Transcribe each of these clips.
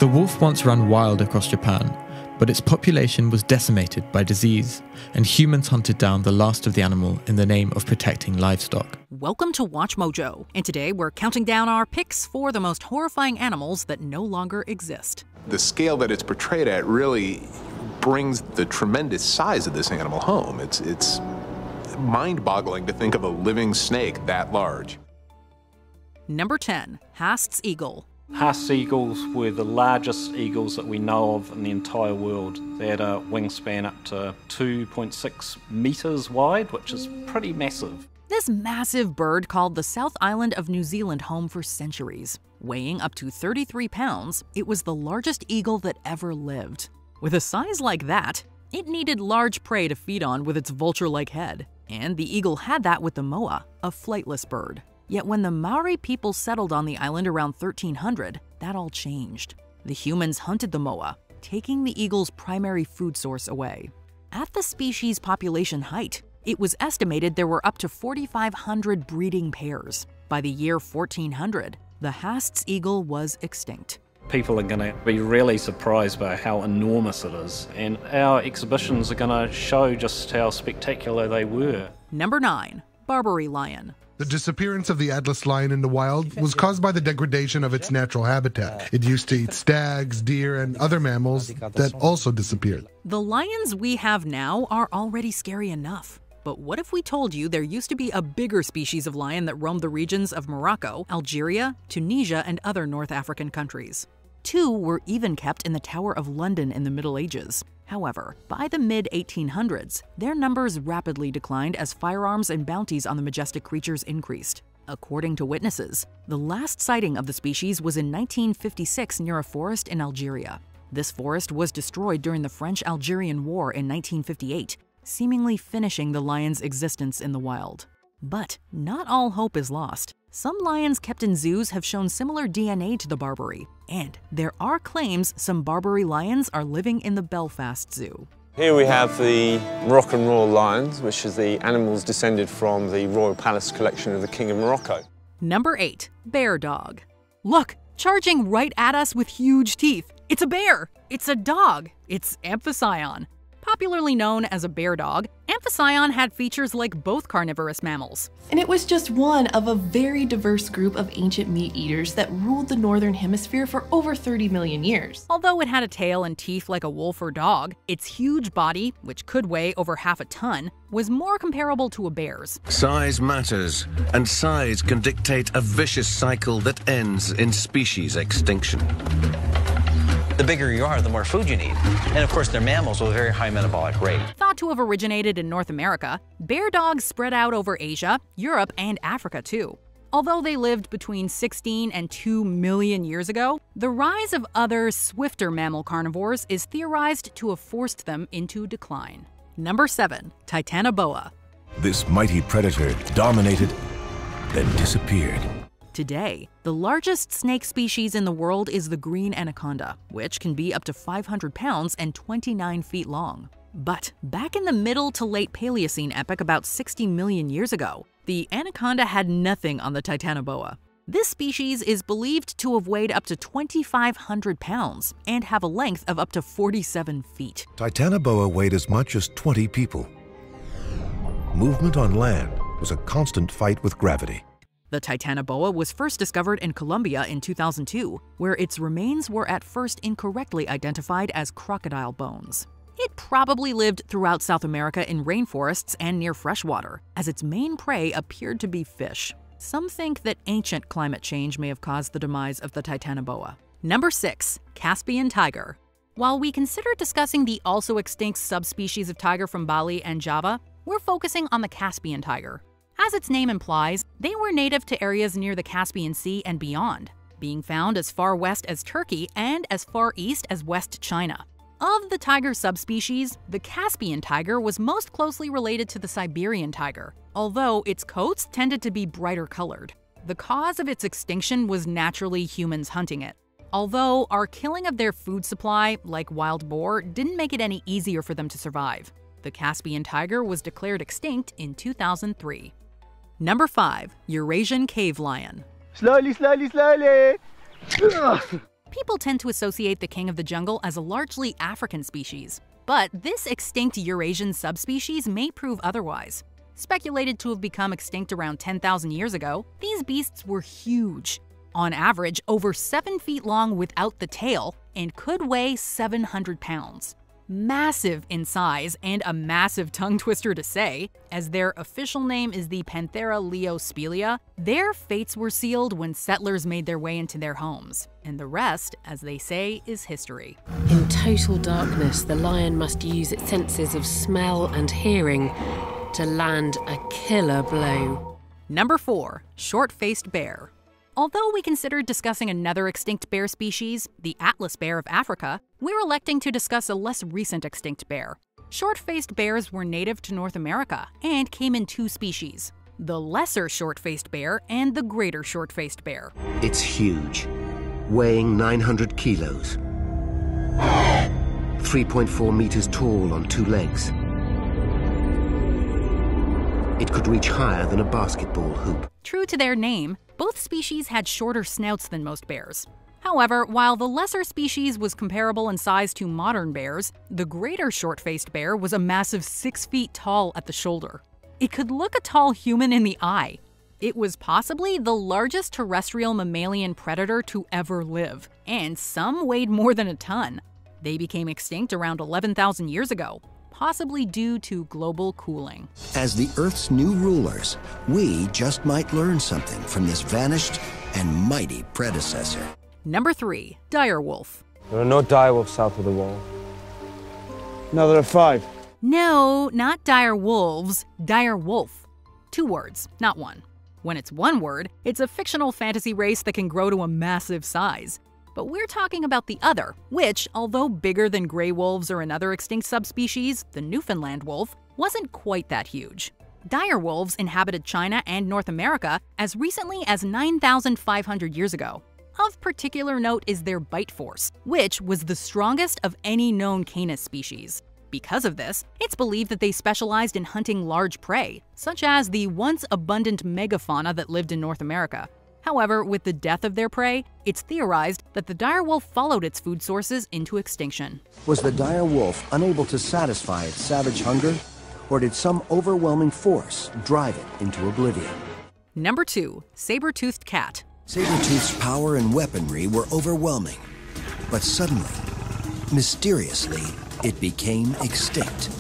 The wolf once ran wild across Japan, but its population was decimated by disease, and humans hunted down the last of the animal in the name of protecting livestock. Welcome to Watch Mojo, and today we're counting down our picks for the most horrifying animals that no longer exist. The scale that it's portrayed at really brings the tremendous size of this animal home. It's mind-boggling to think of a living snake that large. Number 10. Haast's eagle. Haast's eagles were the largest eagles that we know of in the entire world. They had a wingspan up to 2.6 meters wide, which is pretty massive. This massive bird called the South Island of New Zealand home for centuries. Weighing up to 33 pounds, it was the largest eagle that ever lived. With a size like that, it needed large prey to feed on with its vulture-like head. And the eagle had that with the moa, a flightless bird. Yet when the Maori people settled on the island around 1300, that all changed. The humans hunted the moa, taking the eagle's primary food source away. At the species' population height, it was estimated there were up to 4,500 breeding pairs. By the year 1400, the Haast's eagle was extinct. People are going to be really surprised by how enormous it is, and our exhibitions are going to show just how spectacular they were. Number 9. Barbary lion. The disappearance of the Atlas lion in the wild was caused by the degradation of its natural habitat. It used to eat stags, deer, and other mammals that also disappeared. The lions we have now are already scary enough. But what if we told you there used to be a bigger species of lion that roamed the regions of Morocco, Algeria, Tunisia, and other North African countries? 2 were even kept in the Tower of London in the Middle Ages. However, by the mid-1800s, their numbers rapidly declined as firearms and bounties on the majestic creatures increased. According to witnesses, the last sighting of the species was in 1956 near a forest in Algeria. This forest was destroyed during the French-Algerian War in 1958, seemingly finishing the lion's existence in the wild. But not all hope is lost. Some lions kept in zoos have shown similar DNA to the Barbary, and there are claims some Barbary lions are living in the Belfast Zoo. Here we have the Moroccan royal lions, which is the animals descended from the Royal Palace collection of the King of Morocco. Number 8. Bear dog. Look, charging right at us with huge teeth. It's a bear! It's a dog! It's Amphitryon. Popularly known as a bear dog, Amphitryon had features like both carnivorous mammals. And it was just one of a very diverse group of ancient meat eaters that ruled the northern hemisphere for over 30 million years. Although it had a tail and teeth like a wolf or dog, its huge body, which could weigh over half a ton, was more comparable to a bear's. Size matters, and size can dictate a vicious cycle that ends in species extinction. The bigger you are, the more food you need. And of course, they're mammals with a very high metabolic rate. Thought to have originated in North America, bear dogs spread out over Asia, Europe, and Africa too. Although they lived between 16 and 2 million years ago, the rise of other, swifter mammal carnivores is theorized to have forced them into decline. Number 7. Titanoboa. This mighty predator dominated, then disappeared. Today, the largest snake species in the world is the green anaconda, which can be up to 500 pounds and 29 feet long. But back in the middle to late Paleocene epoch about 60 million years ago, the anaconda had nothing on the Titanoboa. This species is believed to have weighed up to 2,500 pounds and have a length of up to 47 feet. Titanoboa weighed as much as 20 people. Movement on land was a constant fight with gravity. The Titanoboa was first discovered in Colombia in 2002, where its remains were at first incorrectly identified as crocodile bones. It probably lived throughout South America in rainforests and near freshwater, as its main prey appeared to be fish. Some think that ancient climate change may have caused the demise of the Titanoboa. Number 6. Caspian tiger. While we consider discussing the also extinct subspecies of tiger from Bali and Java, we're focusing on the Caspian tiger. As its name implies, they were native to areas near the Caspian Sea and beyond, being found as far west as Turkey and as far east as West China. Of the tiger subspecies, the Caspian tiger was most closely related to the Siberian tiger, although its coats tended to be brighter colored. The cause of its extinction was naturally humans hunting it. Although our killing of their food supply, like wild boar, didn't make it any easier for them to survive. The Caspian tiger was declared extinct in 2003. Number 5. Eurasian cave lion. Slowly, slowly, slowly! People tend to associate the king of the jungle as a largely African species, but this extinct Eurasian subspecies may prove otherwise. Speculated to have become extinct around 10,000 years ago, these beasts were huge. On average, over 7 feet long without the tail, and could weigh 700 pounds. Massive in size and a massive tongue twister to say, as their official name is the Panthera leospelea, their fates were sealed when settlers made their way into their homes. And the rest, as they say, is history. In total darkness, the lion must use its senses of smell and hearing to land a killer blow. Number 4. Short-faced bear. Although we considered discussing another extinct bear species, the Atlas bear of Africa, we're electing to discuss a less recent extinct bear. Short-faced bears were native to North America and came in 2 species: the lesser short-faced bear and the greater short-faced bear. It's huge, weighing 900 kilos. 3.4 meters tall on 2 legs. It could reach higher than a basketball hoop. True to their name, both species had shorter snouts than most bears. However, while the lesser species was comparable in size to modern bears, the greater short-faced bear was a massive 6 feet tall at the shoulder. It could look a tall human in the eye. It was possibly the largest terrestrial mammalian predator to ever live, and some weighed more than a ton. They became extinct around 11,000 years ago, possibly due to global cooling. As the Earth's new rulers, we just might learn something from this vanished and mighty predecessor. Number 3. Direwolf. There are no direwolves south of the wall. No, there are 5. No, not dire wolves, dire wolf. 2 words, not 1. When it's 1 word, it's a fictional fantasy race that can grow to a massive size. But we're talking about the other, which, although bigger than gray wolves or another extinct subspecies, the Newfoundland wolf, wasn't quite that huge. Dire wolves inhabited China and North America as recently as 9,500 years ago. Of particular note is their bite force, which was the strongest of any known Canis species. Because of this, it's believed that they specialized in hunting large prey, such as the once abundant megafauna that lived in North America. However, with the death of their prey, it's theorized that the direwolf followed its food sources into extinction. Was the dire wolf unable to satisfy its savage hunger, or did some overwhelming force drive it into oblivion? Number 2. Saber-Toothed cat. Saber-Toothed's power and weaponry were overwhelming, but suddenly, mysteriously, it became extinct.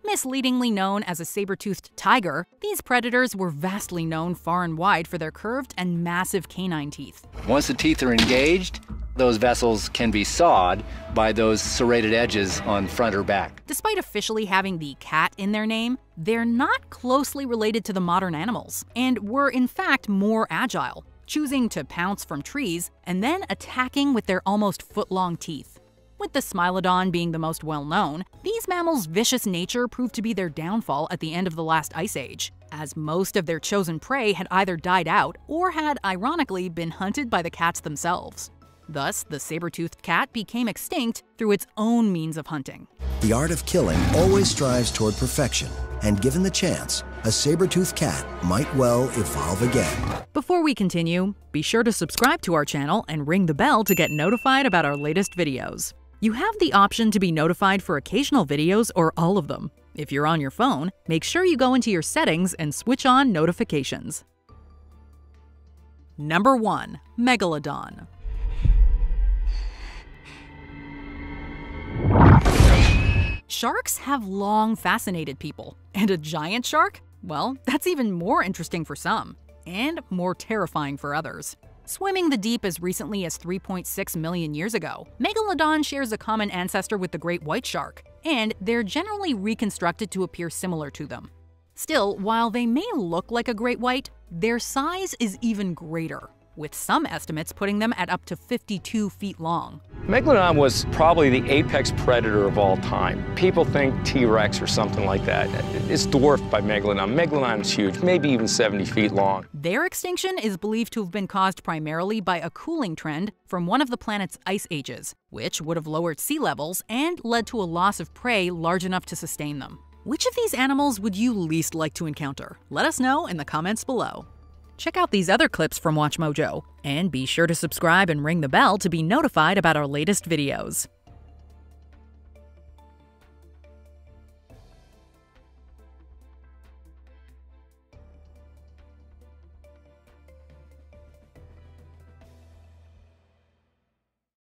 Misleadingly known as a saber-toothed tiger, these predators were vastly known far and wide for their curved and massive canine teeth. Once the teeth are engaged, those vessels can be sawed by those serrated edges on front or back. Despite officially having the cat in their name, they're not closely related to the modern animals, and were in fact more agile, choosing to pounce from trees and then attacking with their almost foot-long teeth. With the Smilodon being the most well-known, these mammals' vicious nature proved to be their downfall at the end of the last ice age, as most of their chosen prey had either died out or had, ironically, been hunted by the cats themselves. Thus, the saber-toothed cat became extinct through its own means of hunting. The art of killing always strives toward perfection, and given the chance, a saber-toothed cat might well evolve again. Before we continue, be sure to subscribe to our channel and ring the bell to get notified about our latest videos. You have the option to be notified for occasional videos or all of them. If you're on your phone, make sure you go into your settings and switch on notifications. Number 1. Megalodon. Sharks have long fascinated people, and a giant shark? Well, that's even more interesting for some, and more terrifying for others. Swimming the deep as recently as 3.6 million years ago, Megalodon shares a common ancestor with the great white shark, and they're generally reconstructed to appear similar to them. Still, while they may look like a great white, their size is even greater, with some estimates putting them at up to 52 feet long. Megalodon was probably the apex predator of all time. People think T-Rex or something like that. It's dwarfed by Megalodon. Megalodon is huge, maybe even 70 feet long. Their extinction is believed to have been caused primarily by a cooling trend from one of the planet's ice ages, which would have lowered sea levels and led to a loss of prey large enough to sustain them. Which of these animals would you least like to encounter? Let us know in the comments below. Check out these other clips from WatchMojo, and be sure to subscribe and ring the bell to be notified about our latest videos.